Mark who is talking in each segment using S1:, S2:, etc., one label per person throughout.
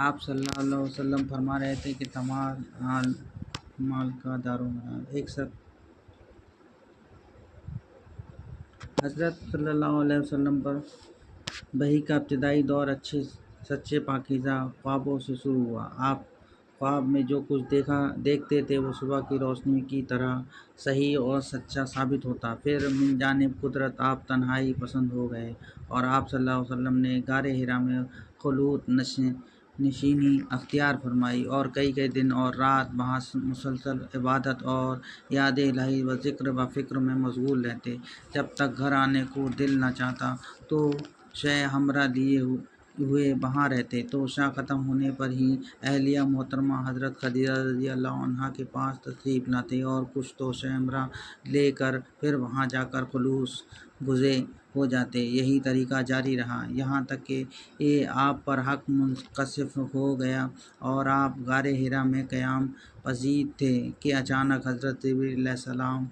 S1: آپ صلی اللہ علیہ وسلم فرما رہے تھے کہ تمام مال کا دارومدار ایک سب حضرت صلی اللہ علیہ وسلم پر وحی کا ابتدائی دور اچھے سچے پاکیزہ خوابوں سے شروع ہوا۔ آپ خواب میں جو کچھ دیکھتے تھے وہ صبح کی روشنی کی طرح صحیح اور سچا ثابت ہوتا۔ پھر من جانب قدرت آپ تنہائی پسند ہو گئے اور آپ صلی اللہ علیہ وسلم نے غار حرا میں خلوت نشینی اختیار فرمائی اور کئی دن اور رات وہاں مسلسل عبادت اور یاد الہی و ذکر و فکر میں مشغول رہتے، جب تک گھر آنے کو دل نہ چاہتا تو شہ ہمراہ لیے ہوئے وہاں رہتے۔ تو شاہ ختم ہونے پر ہی اہلیہ محترمہ حضرت خدیجہ رضی اللہ عنہا کے پاس تشریف لاتے اور کچھ تو شہ ہمراہ لے کر پھر وہاں جا کر خلوص گزے ہو جاتے۔ یہی طریقہ جاری رہا یہاں تک کہ آپ پر حق منکشف ہو گیا اور آپ غار حرا میں قیام پذیر تھے کہ اچانک حضرت جبرائیل علیہ السلام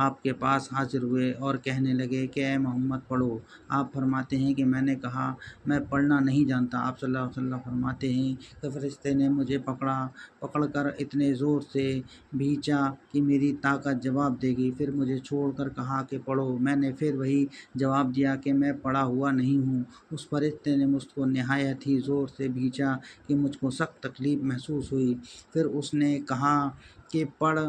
S1: آپ کے پاس حاضر ہوئے اور کہنے لگے کہ اے محمد پڑھو۔ آپ فرماتے ہیں کہ میں نے کہا میں پڑھنا نہیں جانتا۔ آپ صلی اللہ علیہ وسلم فرماتے ہیں کہ فرشتے نے مجھے پکڑ کر اتنے زور سے بھینچا کہ میری طاقت جواب دے گی، پھر مجھے چھوڑ کر کہا کہ پڑھو۔ میں نے پھر وہی جواب دیا کہ میں پڑھا ہوا نہیں ہوں۔ اس فرشتے نے مجھ کو نہایت ہی زور سے بھینچا کہ مجھ کو سخت تکلیف محسوس ہوئی۔ پھر اس نے کہا کہ پڑھ۔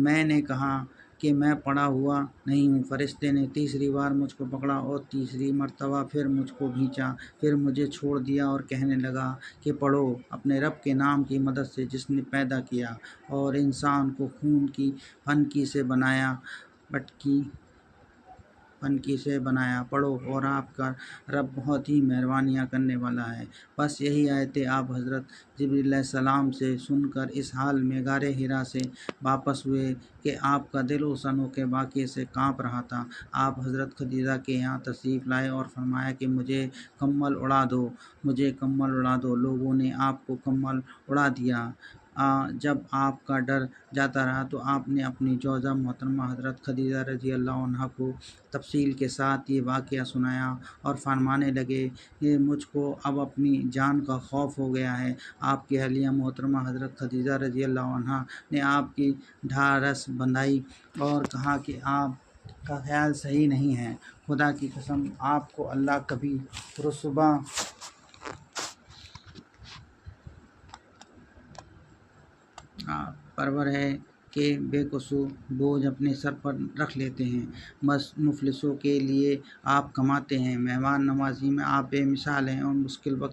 S1: میں نے کہا کہ میں پڑھا ہوا نہیں ہوں۔ فرشتے نے تیسری بار مجھ کو پکڑا اور تیسری مرتبہ پھر مجھ کو بھینچا، پھر مجھے چھوڑ دیا اور کہنے لگا کہ پڑھو۔ اپنے رب کے نام کی مدد سے جس نے پیدا کیا اور انسان کو خون کی پھنکی سے بنایا، پڑھو اور آپ کا رب بہت ہی مہربانیاں کرنے والا ہے۔ بس یہی آیتیں آپ حضرت جبرائیل علیہ السلام سے سن کر اس حال میں غار حرا سے واپس ہوئے کہ آپ کا دل اس انوکھے واقعے سے کانپ رہا تھا۔ آپ حضرت خدیجہ کے یہاں تشریف لائے اور فرمایا کہ مجھے کمل اڑا دو۔ لوگوں نے آپ کو کمل اڑا دیا۔ جب آپ کا ڈر جاتا رہا تو آپ نے اپنی زوجہ محترمہ حضرت خدیجہ رضی اللہ عنہا کو تفصیل کے ساتھ یہ واقعہ سنایا اور فرمانے لگے کہ مجھ کو اب اپنی جان کا خوف ہو گیا ہے۔ آپ کی اہلیہ محترمہ حضرت خدیجہ رضی اللہ عنہا نے آپ کی ڈھارس بندھائی اور کہا کہ آپ کا خیال صحیح نہیں ہے، خدا کی قسم آپ کو اللہ کبھی رسوا پرور ہے کہ بے قصور بوجھ اپنے سر پر رکھ لیتے ہیں، بس مفلسوں کے لیے آپ کماتے ہیں۔ مہمان نوازی میں آپ بے مثال ہیں اور مشکل وقت